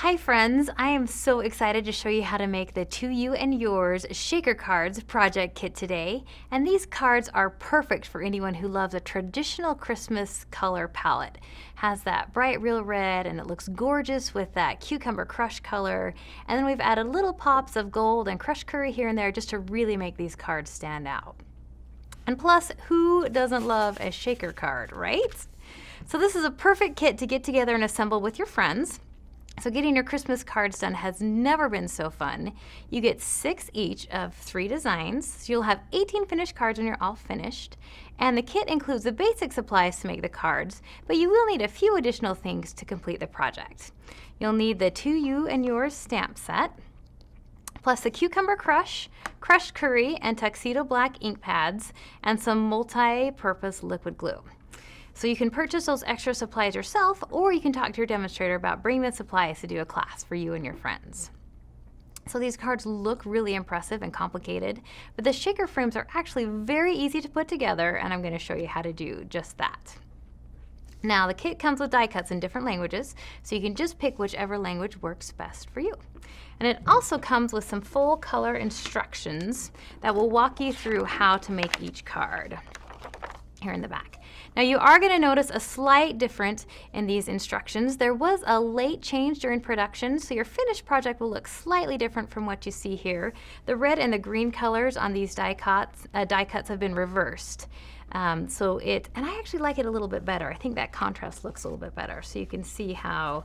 Hi friends, I am so excited to show you how to make the To You and Yours Shaker Cards project kit today. And these cards are perfect for anyone who loves a traditional Christmas color palette. Has that bright real red and it looks gorgeous with that cucumber crush color. And then we've added little pops of gold and crushed curry here and there just to really make these cards stand out. And plus, who doesn't love a shaker card, right? So this is a perfect kit to get together and assemble with your friends. So getting your Christmas cards done has never been so fun. You get 6 each of 3 designs. So you'll have 18 finished cards when you're all finished. And the kit includes the basic supplies to make the cards, but you will need a few additional things to complete the project. You'll need the To You and Yours stamp set, plus the cucumber crush, crushed curry, and tuxedo black ink pads, and some multi-purpose liquid glue. So you can purchase those extra supplies yourself, or you can talk to your demonstrator about bringing the supplies to do a class for you and your friends. So these cards look really impressive and complicated, but the shaker frames are actually very easy to put together, and I'm going to show you how to do just that. Now the kit comes with die cuts in different languages, so you can just pick whichever language works best for you. And it also comes with some full color instructions that will walk you through how to make each card here in the back. Now you are going to notice a slight difference in these instructions. There was a late change during production, so your finished project will look slightly different from what you see here. The red and the green colors on these die cuts have been reversed. And I actually like it a little bit better. I think that contrast looks a little bit better. So you can see how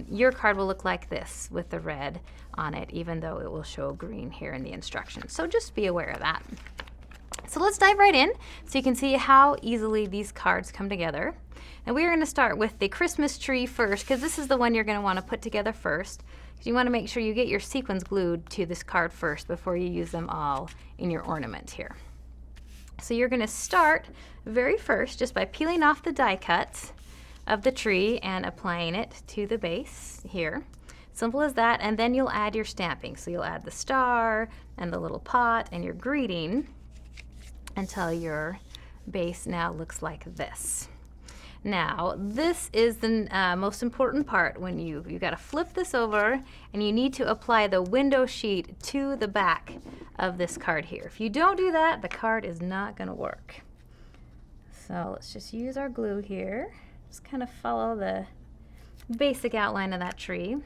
your card will look like this with the red on it, even though it will show green here in the instructions. So just be aware of that. So let's dive right in so you can see how easily these cards come together. And we're going to start with the Christmas tree first, because this is the one you're going to want to put together first. You want to make sure you get your sequins glued to this card first before you use them all in your ornament here. So you're going to start very first just by peeling off the die cuts of the tree and applying it to the base here. Simple as that, and then you'll add your stamping. So you'll add the star and the little pot and your greeting until your base now looks like this. Now, this is the most important part. When you've got to flip this over, and you need to apply the window sheet to the back of this card here. If you don't do that, the card is not going to work. So let's just use our glue here. Just kind of follow the basic outline of that tree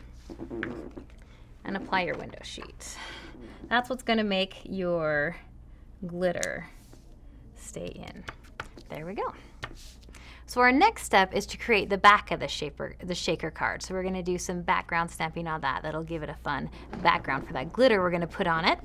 and apply your window sheet. That's what's going to make your glitter stay in. There we go. So our next step is to create the back of the shaker card. So we're going to do some background stamping on that. That'll give it a fun background for that glitter we're going to put on it.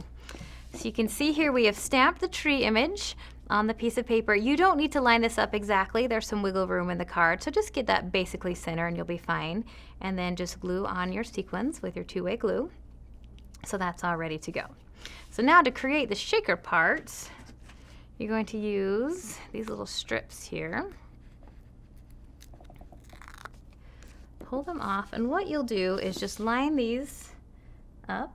So you can see here we have stamped the tree image on the piece of paper. You don't need to line this up exactly. There's some wiggle room in the card. So just get that basically center and you'll be fine. And then just glue on your sequins with your two-way glue. So that's all ready to go. So now to create the shaker parts, you're going to use these little strips here. Pull them off, and what you'll do is just line these up.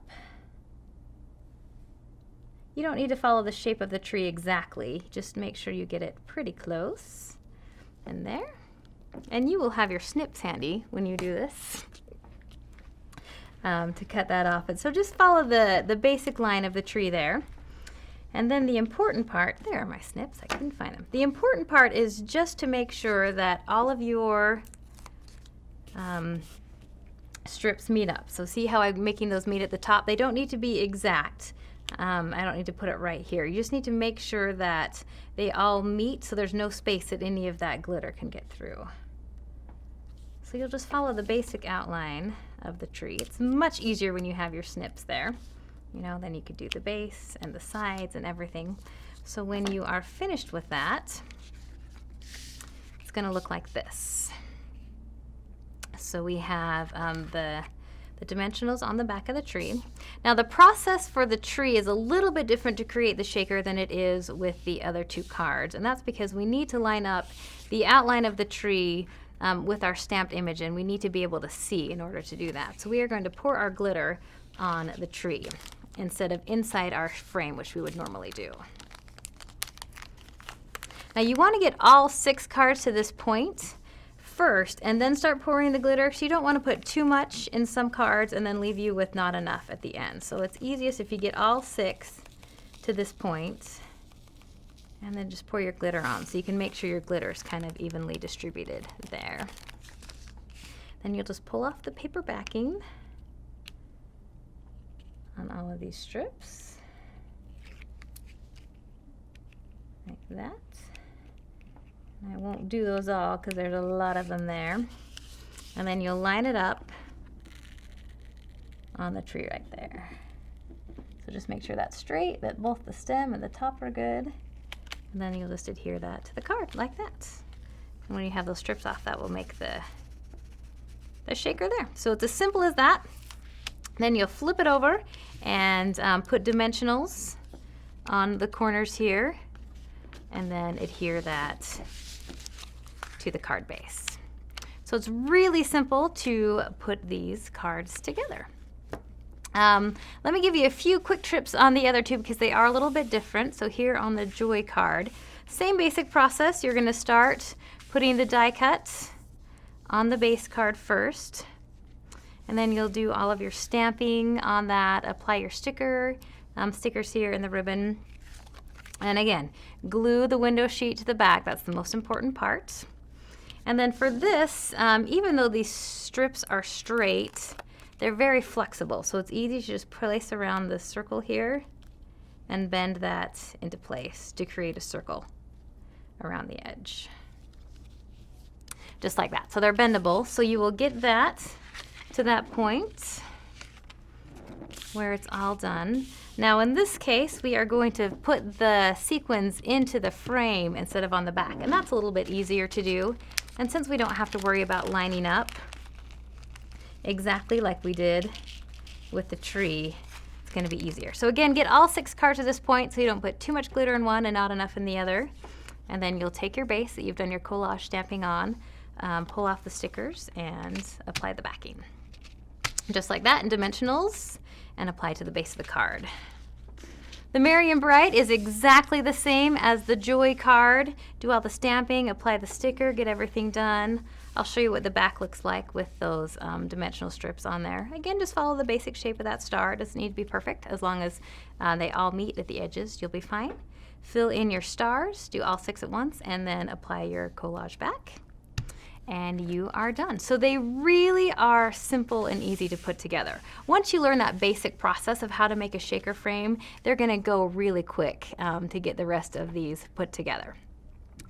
You don't need to follow the shape of the tree exactly. Just make sure you get it pretty close. And there. And you will have your snips handy when you do this to cut that off. And so just follow the basic line of the tree there. And then the important part, there are my snips, I couldn't find them. The important part is just to make sure that all of your strips meet up. So see how I'm making those meet at the top? They don't need to be exact. I don't need to put it right here. You just need to make sure that they all meet so there's no space that any of that glitter can get through. So you'll just follow the basic outline of the tree. It's much easier when you have your snips there. You know, then you could do the base and the sides and everything. So when you are finished with that, it's going to look like this. So we have the dimensionals on the back of the tree. Now the process for the tree is a little bit different to create the shaker than it is with the other 2 cards, and that's because we need to line up the outline of the tree with our stamped image, and we need to be able to see in order to do that. So we are going to pour our glitter on the tree instead of inside our frame, which we would normally do. Now you want to get all 6 cards to this point first and then start pouring the glitter. So you don't want to put too much in some cards and then leave you with not enough at the end. So it's easiest if you get all 6 to this point and then just pour your glitter on so you can make sure your glitter is kind of evenly distributed there. Then you'll just pull off the paper backing on all of these strips, like that. I won't do those all because there's a lot of them there. And then you'll line it up on the tree right there. So just make sure that's straight, that both the stem and the top are good. And then you'll just adhere that to the card like that. And when you have those strips off, that will make the shaker there. So it's as simple as that. Then you'll flip it over and put dimensionals on the corners here, and then adhere that to the card base. So it's really simple to put these cards together. Let me give you a few quick tips on the other two because they are a little bit different. So here on the Joy card, same basic process. You're going to start putting the die cut on the base card first, and then you'll do all of your stamping on that, apply your stickers here in the ribbon, and again, glue the window sheet to the back. That's the most important part. And then for this, even though these strips are straight, they're very flexible, so it's easy to just place around the circle here and bend that into place to create a circle around the edge. Just like that. So they're bendable. So you will get that to that point where it's all done. Now in this case, we are going to put the sequins into the frame instead of on the back. And that's a little bit easier to do. And since we don't have to worry about lining up exactly like we did with the tree, it's going to be easier. So again, get all 6 cards to this point so you don't put too much glitter in one and not enough in the other. And then you'll take your base that you've done your collage stamping on, pull off the stickers and apply the backing. Just like that in dimensionals, and apply to the base of the card. The Merry and Bright is exactly the same as the Joy card. Do all the stamping, apply the sticker, get everything done. I'll show you what the back looks like with those dimensional strips on there. Again, just follow the basic shape of that star. It doesn't need to be perfect. As long as they all meet at the edges, you'll be fine. Fill in your stars, do all 6 at once, and then apply your collage back. And you are done. So they really are simple and easy to put together. Once you learn that basic process of how to make a shaker frame, they're gonna go really quick to get the rest of these put together.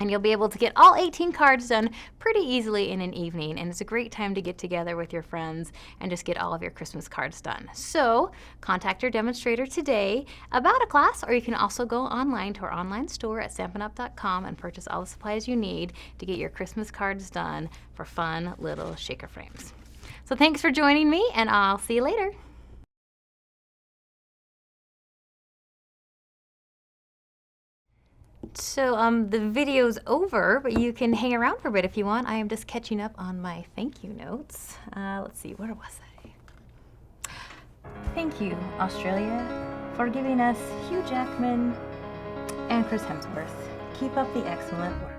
And you'll be able to get all 18 cards done pretty easily in an evening, and it's a great time to get together with your friends and just get all of your Christmas cards done. So contact your demonstrator today about a class, or you can also go online to our online store at stampinup.com and purchase all the supplies you need to get your Christmas cards done for fun little shaker frames. So thanks for joining me, and I'll see you later. So the video's over, but you can hang around for a bit if you want. I am just catching up on my thank you notes. Let's see, where was I? Thank you, Australia, for giving us Hugh Jackman and Chris Hemsworth. Keep up the excellent work.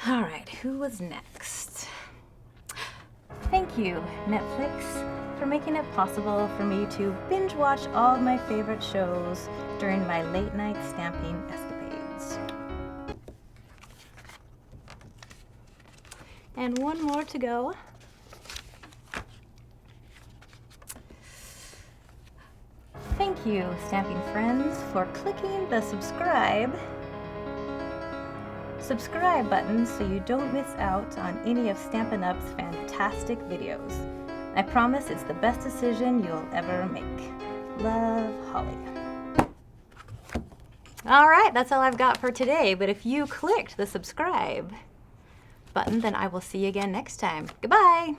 All right, who was next? Thank you, Netflix, for making it possible for me to binge watch all of my favorite shows during my late night stamping escapades. And one more to go. Thank you, stamping friends, for clicking the subscribe button so you don't miss out on any of Stampin' Up's fantastic videos. I promise it's the best decision you'll ever make. Love, Holly. All right, that's all I've got for today, but if you clicked the subscribe button, then I will see you again next time. Goodbye.